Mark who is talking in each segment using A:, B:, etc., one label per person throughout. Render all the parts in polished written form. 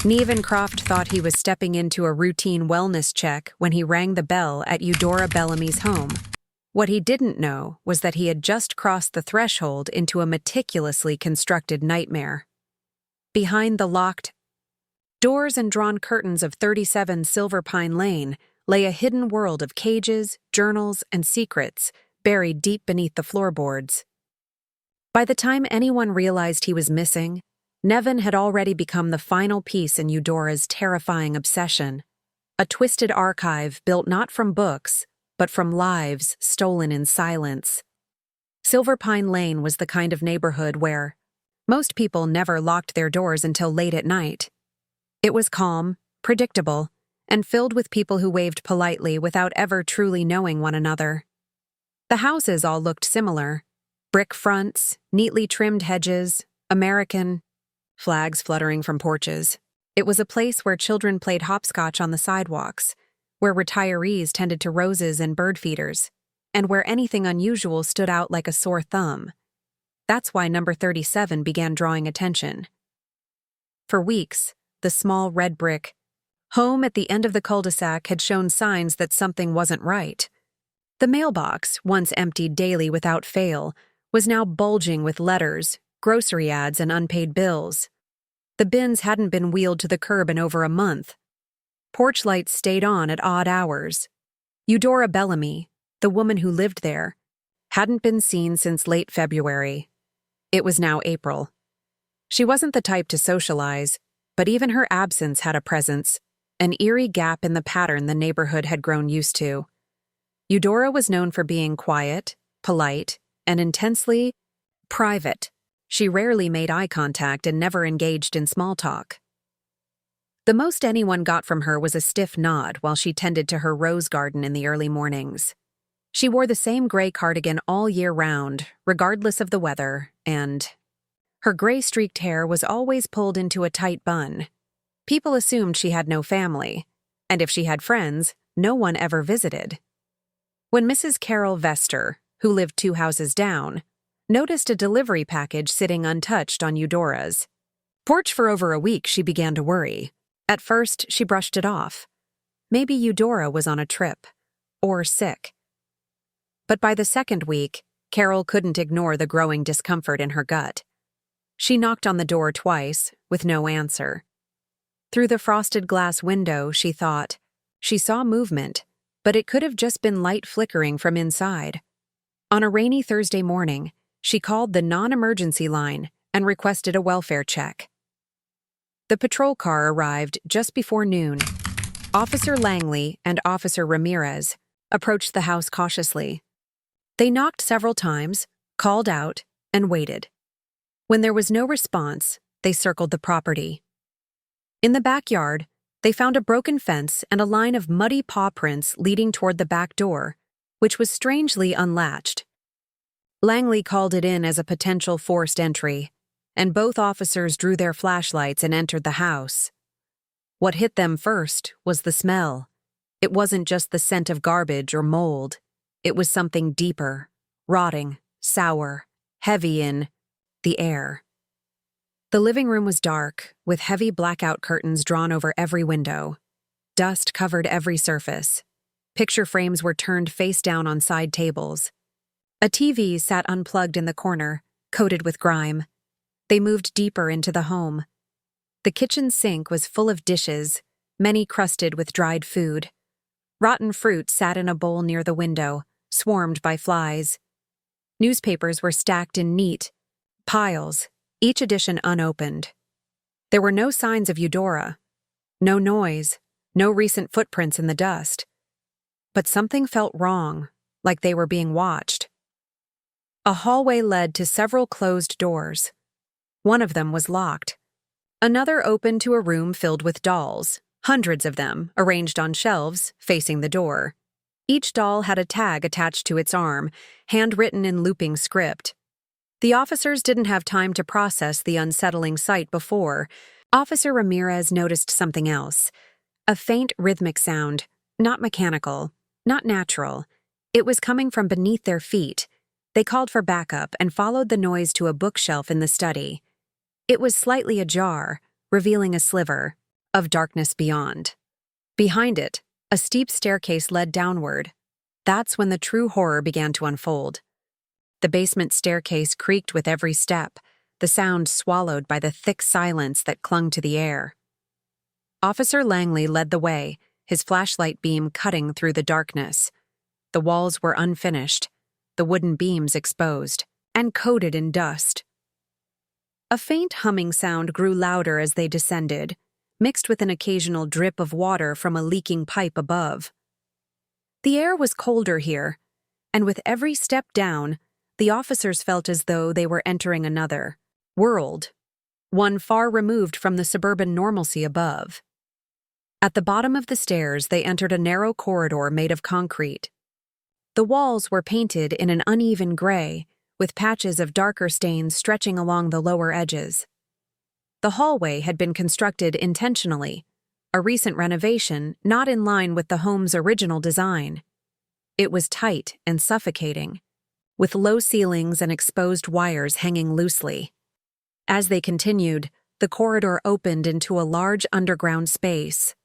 A: Nevan Croft thought he was stepping into a routine wellness check when he rang the bell at Eudora Bellamy's home. What he didn't know was that he had just crossed the threshold into a meticulously constructed nightmare. Behind the locked doors and drawn curtains of 37 Silverpine Lane lay a hidden world of cages, journals, and secrets buried deep beneath the floorboards. By the time anyone realized he was missing, Nevan had already become the final piece in Eudora's terrifying obsession, a twisted archive built not from books, but from lives stolen in silence. Silverpine Lane was the kind of neighborhood where most people never locked their doors until late at night. It was calm, predictable, and filled with people who waved politely without ever truly knowing one another. The houses all looked similar: brick fronts, neatly trimmed hedges, American flags fluttering from porches. It was a place where children played hopscotch on the sidewalks, where retirees tended to roses and bird feeders, and where anything unusual stood out like a sore thumb. That's why number 37 began drawing attention. For weeks, the small red brick home at the end of the cul-de-sac had shown signs that something wasn't right. The mailbox, once emptied daily without fail, was now bulging with letters, grocery ads, and unpaid bills. The bins hadn't been wheeled to the curb in over a month. Porch lights stayed on at odd hours. Eudora Bellamy, the woman who lived there, hadn't been seen since late February. It was now April. She wasn't the type to socialize, but even her absence had a presence, an eerie gap in the pattern the neighborhood had grown used to. Eudora was known for being quiet, polite, and intensely private. She rarely made eye contact and never engaged in small talk. The most anyone got from her was a stiff nod while she tended to her rose garden in the early mornings. She wore the same gray cardigan all year round, regardless of the weather, and her gray-streaked hair was always pulled into a tight bun. People assumed she had no family, and if she had friends, no one ever visited. When Mrs. Carol Vester, who lived 2 houses down, noticed a delivery package sitting untouched on Eudora's porch for over a week, she began to worry. At first, she brushed it off. Maybe Eudora was on a trip, or sick. But by the second week, Carol couldn't ignore the growing discomfort in her gut. She knocked on the door twice, with no answer. Through the frosted glass window, she thought. She saw movement, but it could have just been light flickering from inside. On a rainy Thursday morning, she called the non-emergency line and requested a welfare check. The patrol car arrived just before noon. Officer Langley and Officer Ramirez approached the house cautiously. They knocked several times, called out, and waited. When there was no response, they circled the property. In the backyard, they found a broken fence and a line of muddy paw prints leading toward the back door, which was strangely unlatched. Langley called it in as a potential forced entry, and both officers drew their flashlights and entered the house. What hit them first was the smell. It wasn't just the scent of garbage or mold. It was something deeper, rotting, sour, heavy in the air. The living room was dark, with heavy blackout curtains drawn over every window. Dust covered every surface. Picture frames were turned face down on side tables. A TV sat unplugged in the corner, coated with grime. They moved deeper into the home. The kitchen sink was full of dishes, many crusted with dried food. Rotten fruit sat in a bowl near the window, swarmed by flies. Newspapers were stacked in neat piles, each edition unopened. There were no signs of Eudora. No noise, no recent footprints in the dust. But something felt wrong, like they were being watched. A hallway led to several closed doors. One of them was locked. Another opened to a room filled with dolls, hundreds of them, arranged on shelves, facing the door. Each doll had a tag attached to its arm, handwritten in looping script. The officers didn't have time to process the unsettling sight before. Officer Ramirez noticed something else. A faint rhythmic sound, not mechanical, not natural. It was coming from beneath their feet. They called for backup and followed the noise to a bookshelf in the study. It was slightly ajar, revealing a sliver, of darkness beyond. Behind it, a steep staircase led downward. That's when the true horror began to unfold. The basement staircase creaked with every step, the sound swallowed by the thick silence that clung to the air. Officer Langley led the way, his flashlight beam cutting through the darkness. The walls were unfinished, the wooden beams exposed, and coated in dust. A faint humming sound grew louder as they descended, mixed with an occasional drip of water from a leaking pipe above. The air was colder here, and with every step down, the officers felt as though they were entering another world, one far removed from the suburban normalcy above. At the bottom of the stairs, they entered a narrow corridor made of concrete. The walls were painted in an uneven gray, with patches of darker stains stretching along the lower edges. The hallway had been constructed intentionally, a recent renovation not in line with the home's original design. It was tight and suffocating, with low ceilings and exposed wires hanging loosely. As they continued, the corridor opened into a large underground space.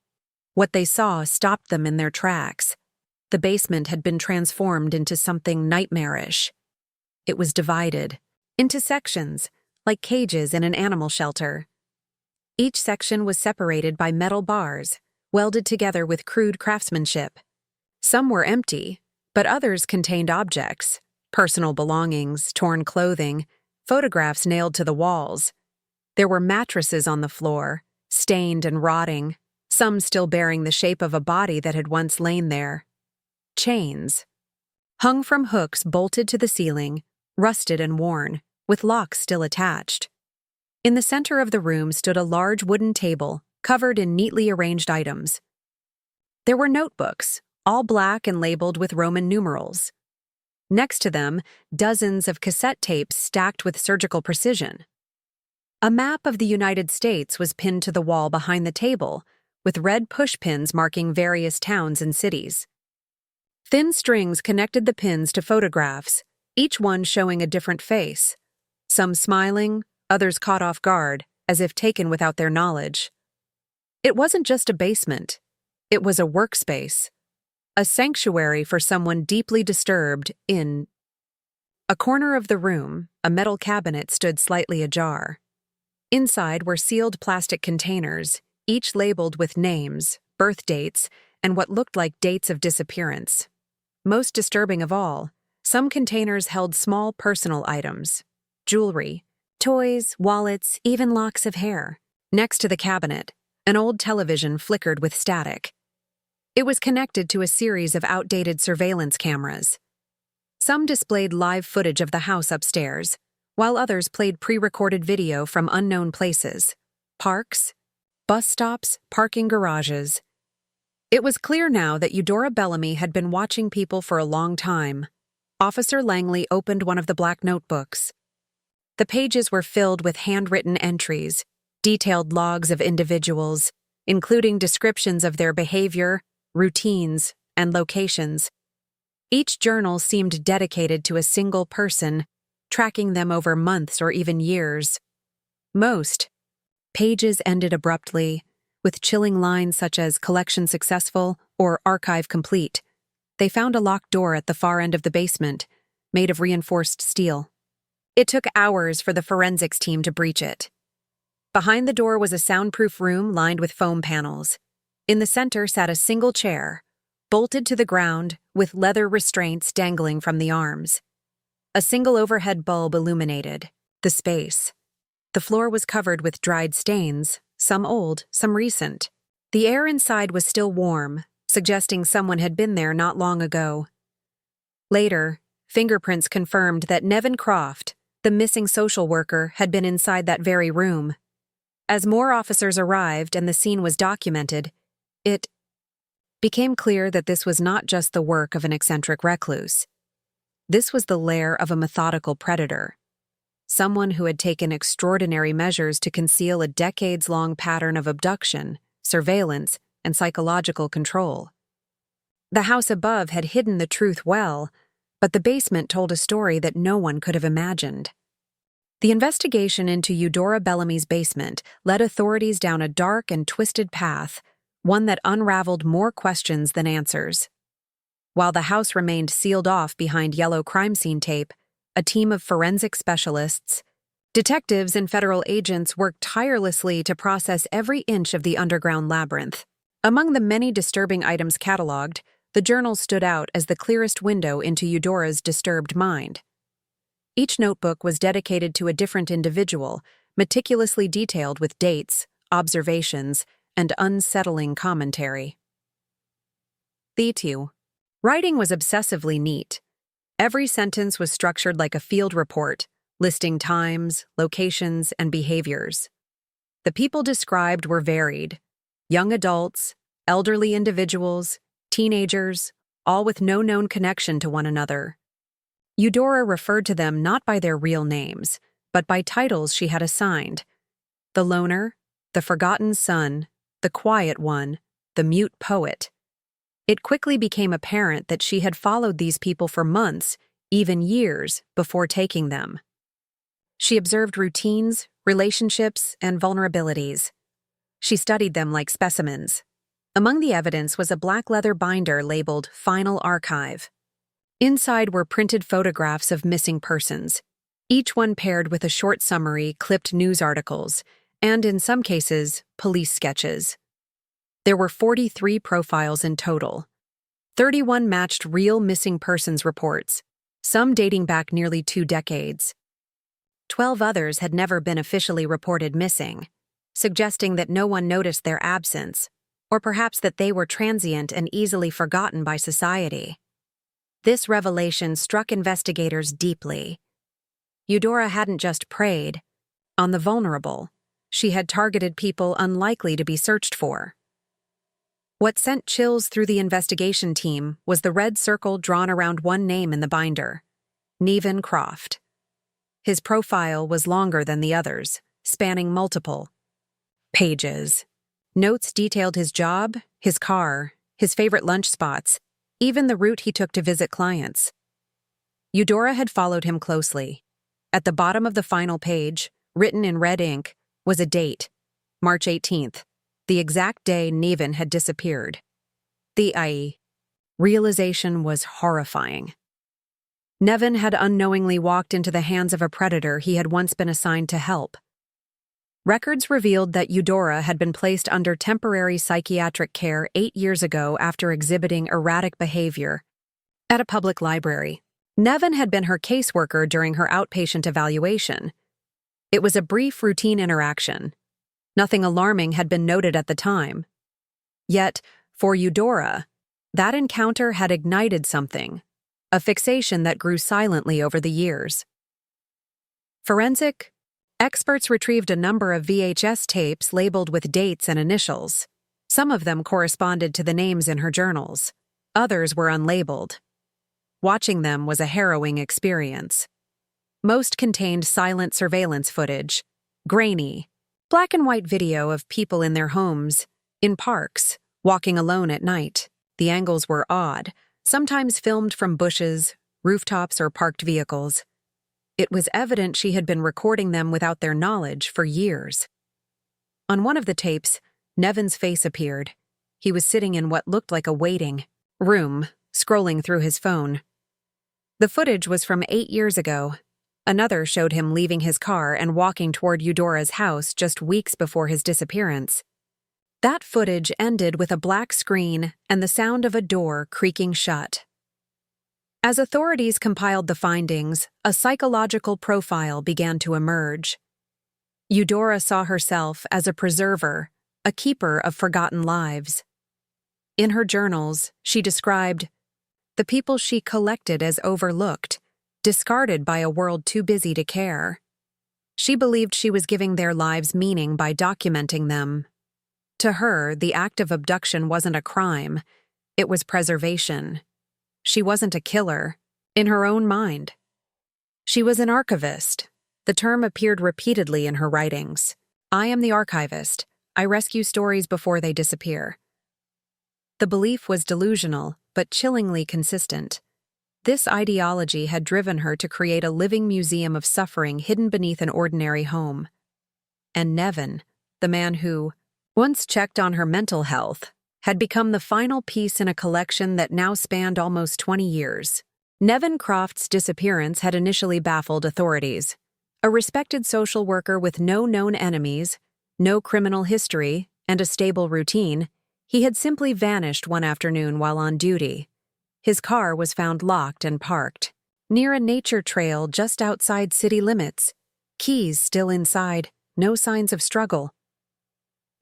A: What they saw stopped them in their tracks. The basement had been transformed into something nightmarish. It was divided into sections, like cages in an animal shelter. Each section was separated by metal bars, welded together with crude craftsmanship. Some were empty, but others contained objects, personal belongings, torn clothing, photographs nailed to the walls. There were mattresses on the floor, stained and rotting, some still bearing the shape of a body that had once lain there. Chains, hung from hooks bolted to the ceiling, rusted and worn, with locks still attached. In the center of the room stood a large wooden table, covered in neatly arranged items. There were notebooks, all black and labeled with Roman numerals. Next to them, dozens of cassette tapes stacked with surgical precision. A map of the United States was pinned to the wall behind the table, with red pushpins marking various towns and cities. Thin strings connected the pins to photographs, each one showing a different face. Some smiling, others caught off guard, as if taken without their knowledge. It wasn't just a basement. It was a workspace. A sanctuary for someone deeply disturbed in a corner of the room. A metal cabinet stood slightly ajar. Inside were sealed plastic containers, each labeled with names, birth dates, and what looked like dates of disappearance. Most disturbing of all, some containers held small personal items, jewelry, toys, wallets, even locks of hair. Next to the cabinet, an old television flickered with static. It was connected to a series of outdated surveillance cameras. Some displayed live footage of the house upstairs, while others played pre-recorded video from unknown places, parks, bus stops, parking garages. It was clear now that Eudora Bellamy had been watching people for a long time. Officer Langley opened one of the black notebooks. The pages were filled with handwritten entries, detailed logs of individuals, including descriptions of their behavior, routines, and locations. Each journal seemed dedicated to a single person, tracking them over months or even years. Most pages ended abruptly, with chilling lines such as "collection successful" or "archive complete." They found a locked door at the far end of the basement, made of reinforced steel. It took hours for the forensics team to breach it. Behind the door was a soundproof room lined with foam panels. In the center sat a single chair, bolted to the ground with leather restraints dangling from the arms. A single overhead bulb illuminated the space. The floor was covered with dried stains, some old, some recent. The air inside was still warm, suggesting someone had been there not long ago. Later, fingerprints confirmed that Nevan Croft, the missing social worker, had been inside that very room. As more officers arrived and the scene was documented, it became clear that this was not just the work of an eccentric recluse. This was the lair of a methodical predator, someone who had taken extraordinary measures to conceal a decades-long pattern of abduction, surveillance, and psychological control. The house above had hidden the truth well, but the basement told a story that no one could have imagined. The investigation into Eudora Bellamy's basement led authorities down a dark and twisted path, one that unraveled more questions than answers. While the house remained sealed off behind yellow crime scene tape, a team of forensic specialists, detectives, and federal agents worked tirelessly to process every inch of the underground labyrinth. Among the many disturbing items cataloged, the journals stood out as the clearest window into Eudora's disturbed mind. Each notebook was dedicated to a different individual, meticulously detailed with dates, observations, and unsettling commentary. The two. Writing was obsessively neat. Every sentence was structured like a field report, listing times, locations, and behaviors. The people described were varied: young adults, elderly individuals, teenagers, all with no known connection to one another. Eudora referred to them not by their real names, but by titles she had assigned: the loner, the forgotten son, the quiet one, the mute poet. It quickly became apparent that she had followed these people for months, even years, before taking them. She observed routines, relationships, and vulnerabilities. She studied them like specimens. Among the evidence was a black leather binder labeled Final Archive. Inside were printed photographs of missing persons, each one paired with a short summary, clipped news articles, and, in some cases, police sketches. There were 43 profiles in total. 31 matched real missing persons reports, some dating back nearly 2 decades. 12 others had never been officially reported missing, suggesting that no one noticed their absence, or perhaps that they were transient and easily forgotten by society. This revelation struck investigators deeply. Eudora hadn't just preyed on the vulnerable, she had targeted people unlikely to be searched for. What sent chills through the investigation team was the red circle drawn around one name in the binder: Nevan Croft. His profile was longer than the others, spanning multiple pages. Notes detailed his job, his car, his favorite lunch spots, even the route he took to visit clients. Eudora had followed him closely. At the bottom of the final page, written in red ink, was a date: March 18th, the exact day Nevan had disappeared. The realization was horrifying. Nevan had unknowingly walked into the hands of a predator he had once been assigned to help. Records revealed that Eudora had been placed under temporary psychiatric care 8 years ago after exhibiting erratic behavior at a public library. Nevan had been her caseworker during her outpatient evaluation. It was a brief, routine interaction. Nothing alarming had been noted at the time. Yet, for Eudora, that encounter had ignited something, a fixation that grew silently over the years. Forensic experts retrieved a number of VHS tapes labeled with dates and initials. Some of them corresponded to the names in her journals. Others were unlabeled. Watching them was a harrowing experience. Most contained silent surveillance footage, grainy, black and white video of people in their homes, in parks, walking alone at night. The angles were odd, sometimes filmed from bushes, rooftops, or parked vehicles. It was evident she had been recording them without their knowledge for years. On one of the tapes, Nevan's face appeared. He was sitting in what looked like a waiting room, scrolling through his phone. The footage was from 8 years ago. Another showed him leaving his car and walking toward Eudora's house just weeks before his disappearance. That footage ended with a black screen and the sound of a door creaking shut. As authorities compiled the findings, a psychological profile began to emerge. Eudora saw herself as a preserver, a keeper of forgotten lives. In her journals, she described the people she collected as overlooked, discarded by a world too busy to care. She believed she was giving their lives meaning by documenting them. To her, the act of abduction wasn't a crime, it was preservation. She wasn't a killer, in her own mind. She was an archivist. The term appeared repeatedly in her writings. I am the archivist. I rescue stories before they disappear. The belief was delusional, but chillingly consistent. This ideology had driven her to create a living museum of suffering hidden beneath an ordinary home. And Nevan, the man who once checked on her mental health, had become the final piece in a collection that now spanned almost 20 years. Nevan Croft's disappearance had initially baffled authorities. A respected social worker with no known enemies, no criminal history, and a stable routine, he had simply vanished one afternoon while on duty. His car was found locked and parked near a nature trail just outside city limits, keys still inside, no signs of struggle.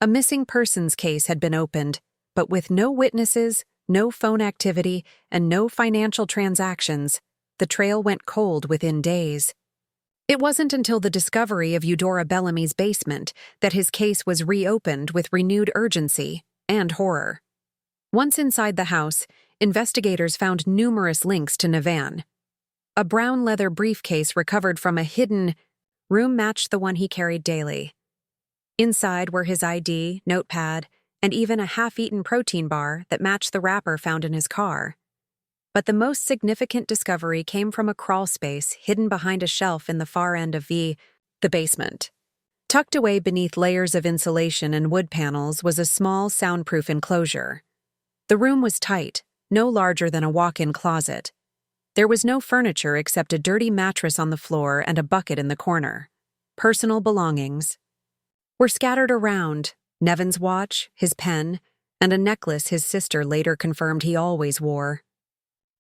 A: A missing persons case had been opened, but with no witnesses, no phone activity, and no financial transactions, the trail went cold within days. It wasn't until the discovery of Eudora Bellamy's basement that his case was reopened with renewed urgency and horror. Once inside the house, investigators found numerous links to Nevan. A brown leather briefcase recovered from a hidden room matched the one he carried daily. Inside were his ID, notepad, and even a half-eaten protein bar that matched the wrapper found in his car. But the most significant discovery came from a crawl space hidden behind a shelf in the far end of the basement. Tucked away beneath layers of insulation and wood panels was a small, soundproof enclosure. The room was tight, no larger than a walk-in closet. There was no furniture except a dirty mattress on the floor and a bucket in the corner. Personal belongings were scattered around: Nevan's watch, his pen, and a necklace his sister later confirmed he always wore.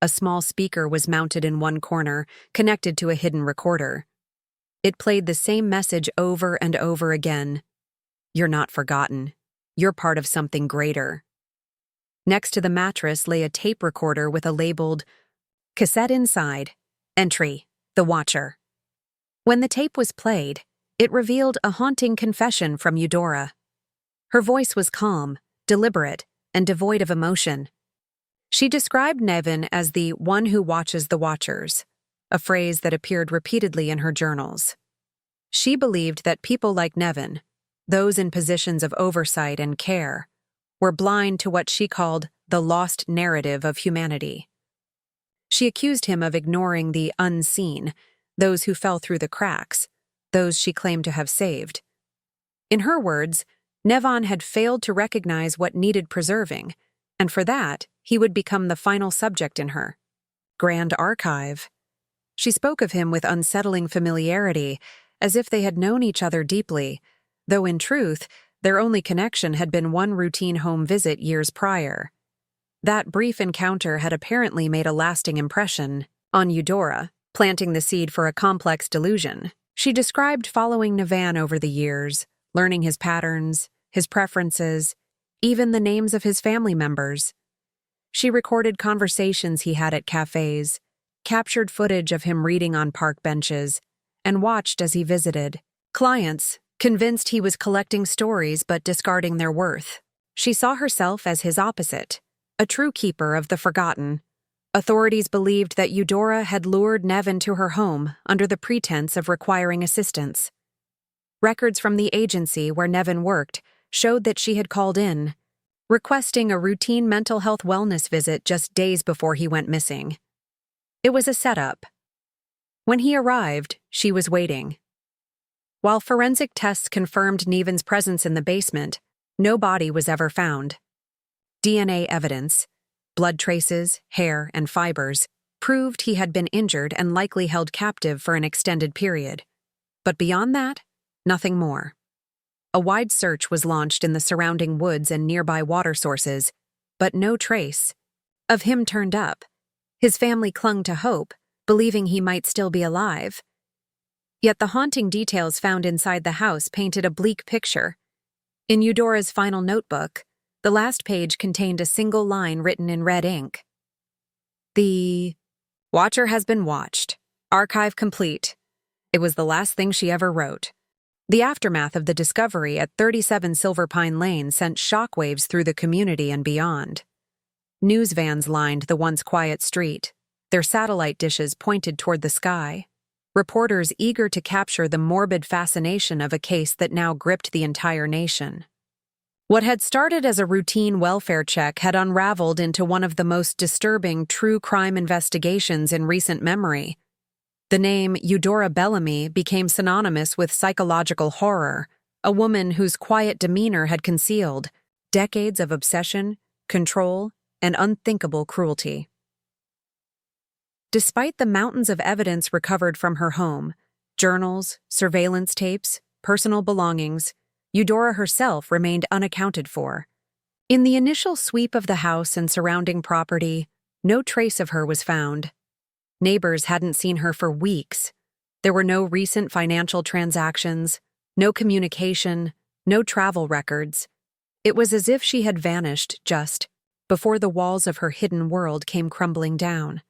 A: A small speaker was mounted in one corner, connected to a hidden recorder. It played the same message over and over again. "You're not forgotten. You're part of something greater." Next to the mattress lay a tape recorder with a labeled cassette inside. Entry: The Watcher. When the tape was played, it revealed a haunting confession from Eudora. Her voice was calm, deliberate, and devoid of emotion. She described Nevan as the one who watches the watchers, a phrase that appeared repeatedly in her journals. She believed that people like Nevan, those in positions of oversight and care, were blind to what she called the lost narrative of humanity. She accused him of ignoring the unseen, those who fell through the cracks, those she claimed to have saved. In her words, Nevan had failed to recognize what needed preserving, and for that, he would become the final subject in her grand archive. She spoke of him with unsettling familiarity, as if they had known each other deeply, though in truth, their only connection had been one routine home visit years prior. That brief encounter had apparently made a lasting impression on Eudora, planting the seed for a complex delusion. She described following Nevan over the years, learning his patterns, his preferences, even the names of his family members. She recorded conversations he had at cafes, captured footage of him reading on park benches, and watched as he visited clients, convinced he was collecting stories but discarding their worth. She saw herself as his opposite, a true keeper of the forgotten. Authorities believed that Eudora had lured Nevan to her home under the pretense of requiring assistance. Records from the agency where Nevan worked showed that she had called in, requesting a routine mental health wellness visit just days before he went missing. It was a setup. When he arrived, she was waiting. While forensic tests confirmed Nevan's presence in the basement, no body was ever found. DNA evidence, blood traces, hair, and fibers, proved he had been injured and likely held captive for an extended period. But beyond that, nothing more. A wide search was launched in the surrounding woods and nearby water sources, but no trace of him turned up. His family clung to hope, believing he might still be alive. Yet the haunting details found inside the house painted a bleak picture. In Eudora's final notebook, the last page contained a single line written in red ink. "The Watcher has been watched. Archive complete." It was the last thing she ever wrote. The aftermath of the discovery at 37 Silverpine Lane sent shockwaves through the community and beyond. News vans lined the once quiet street, their satellite dishes pointed toward the sky, reporters eager to capture the morbid fascination of a case that now gripped the entire nation. What had started as a routine welfare check had unraveled into one of the most disturbing true crime investigations in recent memory. The name Eudora Bellamy became synonymous with psychological horror, a woman whose quiet demeanor had concealed decades of obsession, control, and unthinkable cruelty. Despite the mountains of evidence recovered from her home, journals, surveillance tapes, personal belongings, Eudora herself remained unaccounted for. In the initial sweep of the house and surrounding property, no trace of her was found. Neighbors hadn't seen her for weeks. There were no recent financial transactions, no communication, no travel records. It was as if she had vanished just before the walls of her hidden world came crumbling down.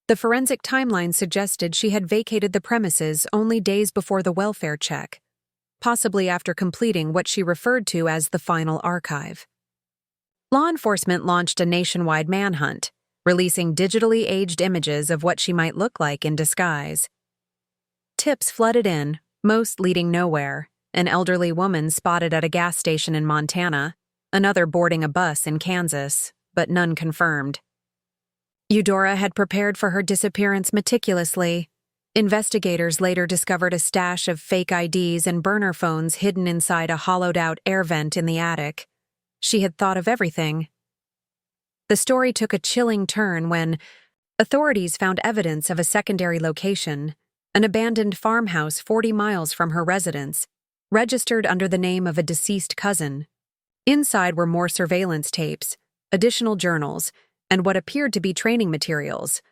A: The forensic timeline suggested she had vacated the premises only days before the welfare check, possibly after completing what she referred to as the final archive. Law enforcement launched a nationwide manhunt, releasing digitally aged images of what she might look like in disguise. Tips flooded in, most leading nowhere: an elderly woman spotted at a gas station in Montana, another boarding a bus in Kansas, but none confirmed. Eudora had prepared for her disappearance meticulously. Investigators later discovered a stash of fake IDs and burner phones hidden inside a hollowed-out air vent in the attic. She had thought of everything. The story took a chilling turn when authorities found evidence of a secondary location, an abandoned farmhouse 40 miles from her residence, registered under the name of a deceased cousin. Inside were more surveillance tapes, additional journals, and what appeared to be training materials,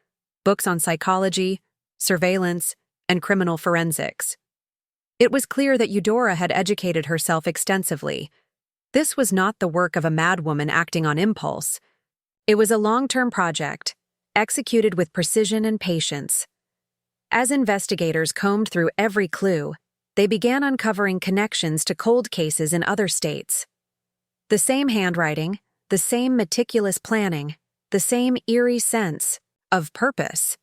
A: books on psychology, surveillance, and criminal forensics. It was clear that Eudora had educated herself extensively. This was not the work of a madwoman acting on impulse. It was a long-term project, executed with precision and patience. As investigators combed through every clue, they began uncovering connections to cold cases in other states. The same handwriting, the same meticulous planning, the same eerie sense of purpose.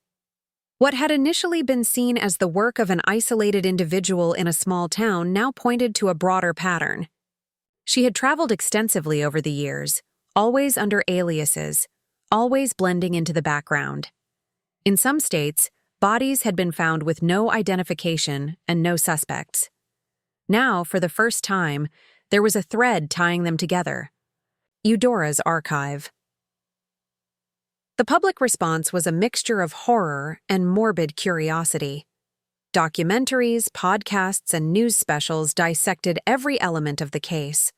A: What had initially been seen as the work of an isolated individual in a small town now pointed to a broader pattern. She had traveled extensively over the years, always under aliases, always blending into the background. In some states, bodies had been found with no identification and no suspects. Now, for the first time, there was a thread tying them together: Eudora's archive. The public response was a mixture of horror and morbid curiosity. Documentaries, podcasts, and news specials dissected every element of the case.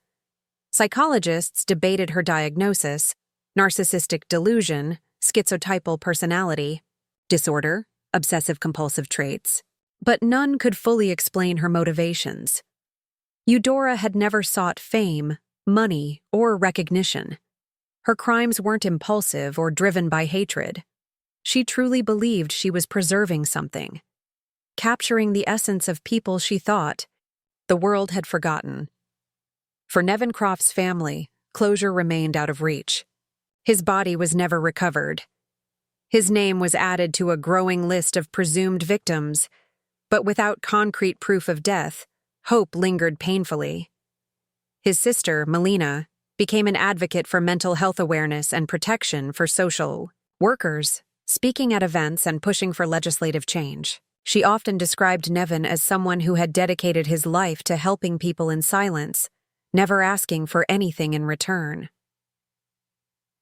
A: Psychologists debated her diagnosis: narcissistic delusion, schizotypal personality disorder, obsessive-compulsive traits. But none could fully explain her motivations. Eudora had never sought fame, money, or recognition. Her crimes weren't impulsive or driven by hatred. She truly believed she was preserving something, capturing the essence of people she thought the world had forgotten. For Nevan Croft's family, closure remained out of reach. His body was never recovered. His name was added to a growing list of presumed victims, but without concrete proof of death, hope lingered painfully. His sister, Melina, became an advocate for mental health awareness and protection for social workers, speaking at events and pushing for legislative change. She often described Nevan as someone who had dedicated his life to helping people in silence, never asking for anything in return.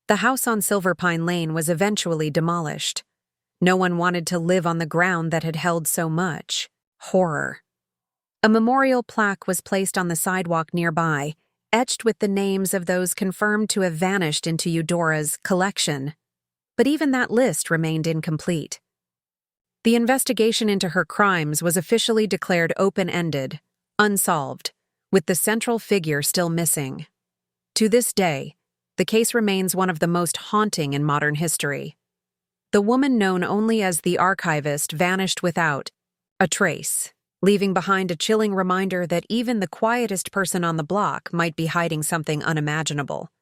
A: The house on Silverpine Lane was eventually demolished. No one wanted to live on the ground that had held so much horror. A memorial plaque was placed on the sidewalk nearby, etched with the names of those confirmed to have vanished into Eudora's collection. But even that list remained incomplete. The investigation into her crimes was officially declared open-ended, unsolved, with the central figure still missing. To this day, the case remains one of the most haunting in modern history. The woman known only as the Archivist vanished without a trace, leaving behind a chilling reminder that even the quietest person on the block might be hiding something unimaginable.